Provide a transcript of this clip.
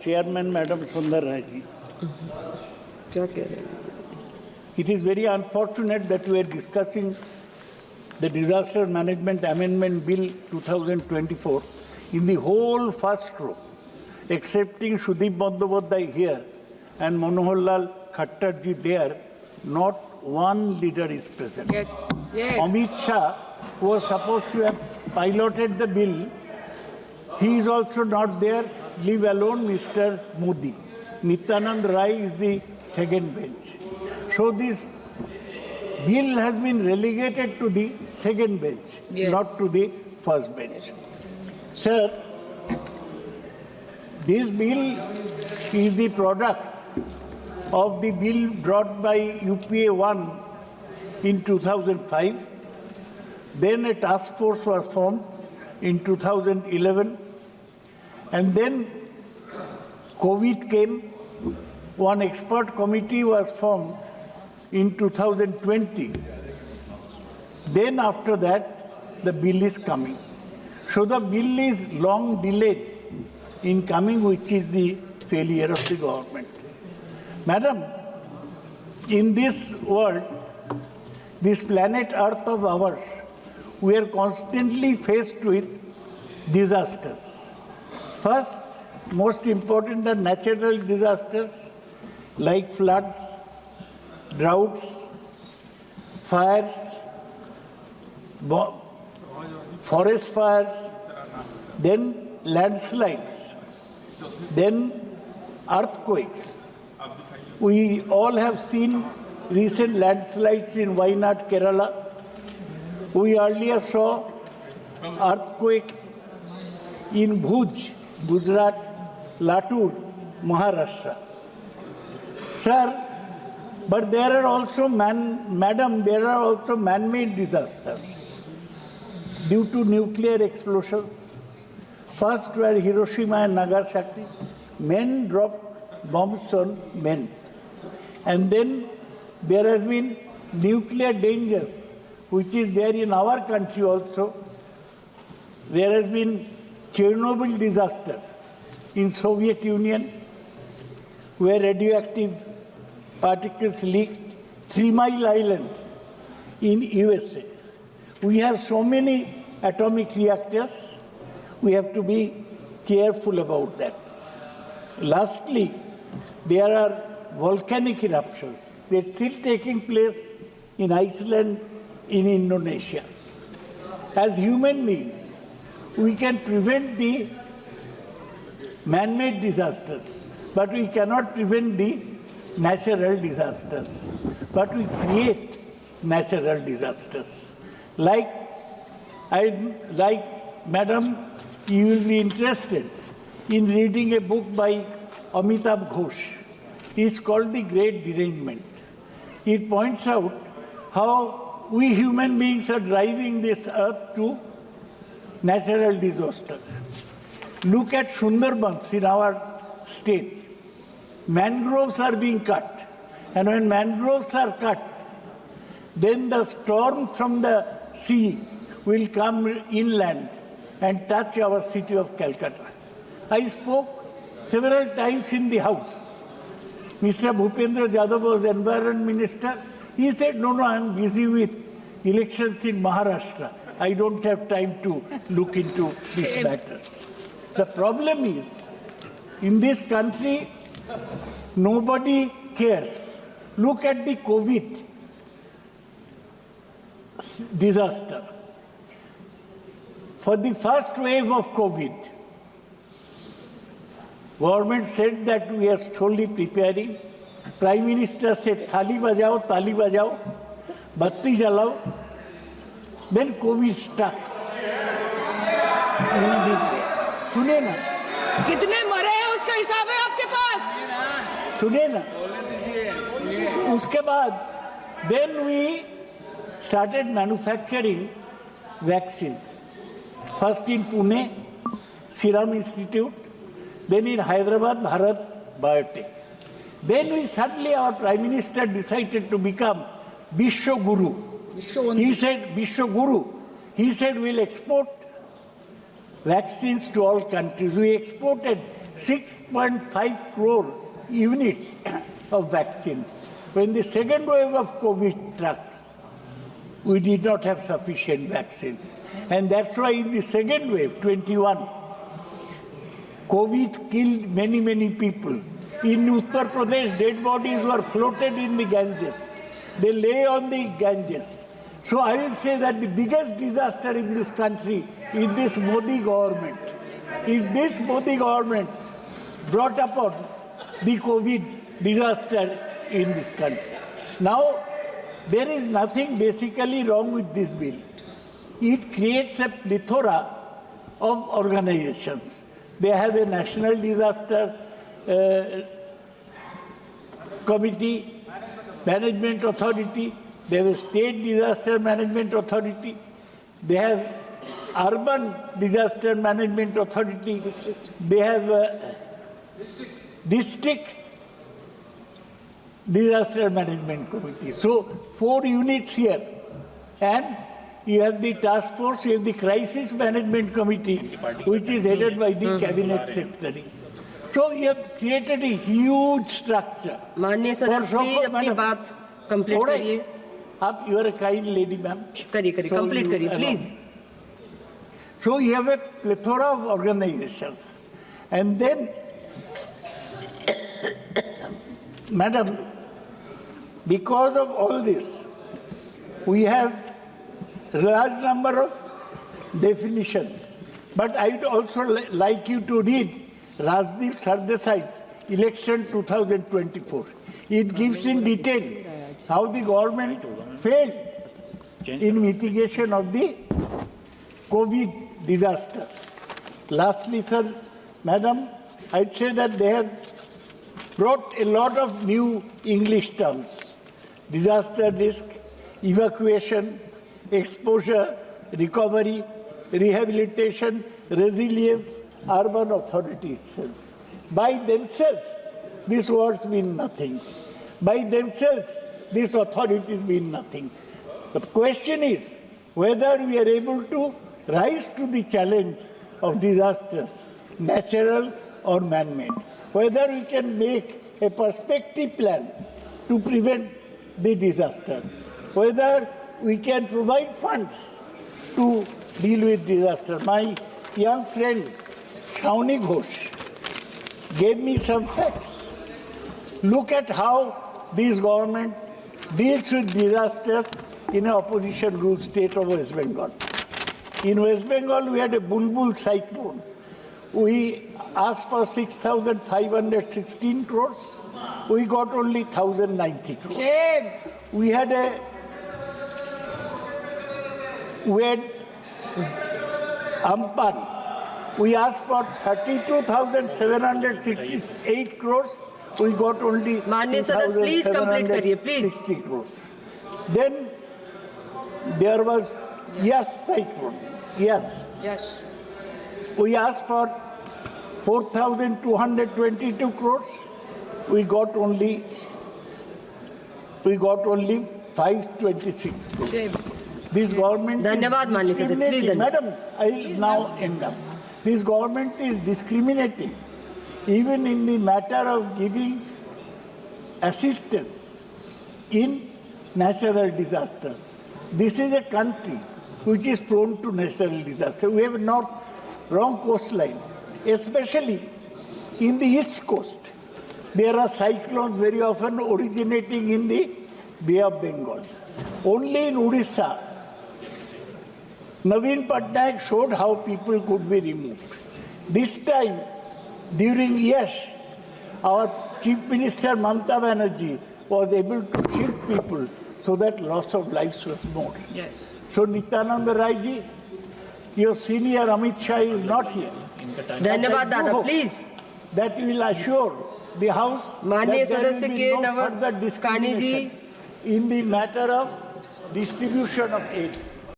Chairman, Madam Sundar Rai ji. क्या कह रहे हैं? It is very unfortunate that we are discussing the Disaster Management Amendment Bill 2024 in the whole first row, excepting Sudeep Bandyopadhyay here and Manohar Lal Khattar ji there, not one leader is present. Yes, yes. Amit Shah, who was supposed to have piloted the bill, he is also not there, leave alone Mr. Modi. Nityanand Rai is the second bench. So this bill has been relegated to the second bench, Yes. not to the first bench. Sir, this bill is the product of the bill brought by UPA 1 in 2005. Then a task force was formed in 2011. And then COVID came. One expert committee was formed in 2020. Then after that, the bill is coming. So the bill is long delayed in coming, which is the failure of the government. Madam, in this world, this planet Earth of ours, we are constantly faced with disasters. First, most important are natural disasters like floods, droughts, fires, forest fires, then landslides, then earthquakes. We all have seen recent landslides in Wayanad, Kerala. We earlier saw earthquakes in Bhuj, Gujarat, Latur, Maharashtra. Sir, but there are also there are also man-made disasters due to nuclear explosions. First were Hiroshima and Nagasaki. Men dropped bombs on men. And then there has been nuclear dangers, which is there in our country also. There has been Chernobyl disaster in Soviet Union, where radioactive particles leaked. 3 Mile Island in USA. We have so many atomic reactors. We have to be careful about that. Lastly, there are volcanic eruptions. They're still taking place in Iceland, in Indonesia. As human beings, we can prevent the man-made disasters, but we cannot prevent the natural disasters. But we create natural disasters. Like Madam, you will be interested in reading a book by Amitabh Ghosh. It's called The Great Derangement. It points out how we human beings are driving this earth to natural disaster. Look at Sundarbans in our state. Mangroves are being cut. And when mangroves are cut, then the storm from the sea will come inland and touch our city of Calcutta. I spoke several times in the house. Mr. Bhupendra Yadav was Environment Minister. He said, no, I'm busy with elections in Maharashtra. I don't have time to look into these matters. The problem is, in this country, nobody cares. Look at the COVID disaster. For the first wave of COVID, government said that we are slowly preparing. Prime Minister said, thali bajao, batti jalao. Then COVID stuck. सुने ना कितने मरे हैं उसका हिसाब है आपके पास? सुने ना उसके बाद then we started manufacturing vaccines. First in Pune, Serum Institute, then in Hyderabad, Bharat Biotech. Then suddenly our Prime Minister decided to become Vishwa Guru. He said, Vishwa Guru. He said, we'll export vaccines to all countries. We exported 6.5 crore units of vaccine. When the second wave of COVID struck, we did not have sufficient vaccines. And that's why in the second wave, 21, COVID killed many, many people. In Uttar Pradesh, dead bodies were floated in the Ganges. They lay on the Ganges. So I will say that the biggest disaster in this country is this Modi government. Is this Modi government brought upon the COVID disaster in this country. Now, there is nothing basically wrong with this bill. It creates a plethora of organizations. They have a national disaster committee, management authority. They have a state disaster management authority. They have urban disaster management authority. They have district disaster management committee. So 4 units here. And you have the task force, you have the crisis management committee, which is headed by the cabinet secretary. So you have created a huge structure. माननीय सदस्य please अपनी बात complete करिए. आप you are a kind lady, ma'am. करिए complete करिए please. So you have a plethora of organizations. And then, madam, because of all this, we have a large number of definitions. But I would also like you to read Rajdeep Sardesai's election 2024. It gives in detail how the government failed in mitigation of the COVID disaster. Lastly, sir, madam, I'd say that they have brought a lot of new English terms: disaster risk, evacuation, exposure, recovery, rehabilitation, resilience, urban authority itself. By themselves, these words mean nothing. By themselves, these authorities mean nothing. The question is whether we are able to rise to the challenge of disasters, natural or man-made. Whether we can make a perspective plan to prevent the disaster. Whether we can provide funds to deal with disaster. My young friend, Shauni Ghosh, gave me some facts. Look at how this government deals with disasters in an opposition-ruled state of West Bengal. In West Bengal, we had a Bulbul cyclone. We asked for 6,516 crores. We got only 1,090 crores. Shame. We had Ampan. We asked for 32,768 crores. We got only माननीय सदस्य please complete करिए please. 60 crores. Then there was Yes cyclone. Yes. Yes. We asked for 4,222 crores. We got only 526 crores. Shame. This government धन्यवाद माननीय सदस्य please. Madam, I will now end up. This government is discriminating even in the matter of giving assistance in natural disaster. This is a country which is prone to natural disaster. We have a wrong coastline, especially in the east coast. There are cyclones very often originating in the Bay of Bengal. Only in Odisha, Naveen Patnaik showed how people could be removed. This time, during Yash, our Chief Minister Mamata Banerjee was able to shift people so that loss of lives was more. Yes. So Nityananda Rai ji, your senior Amit Shah is not here. धन्यवाद दादा please. That will assure the House माननीय that there सदस्य will be के no नवस further कानी जी. discrimination in the matter of distribution of aid.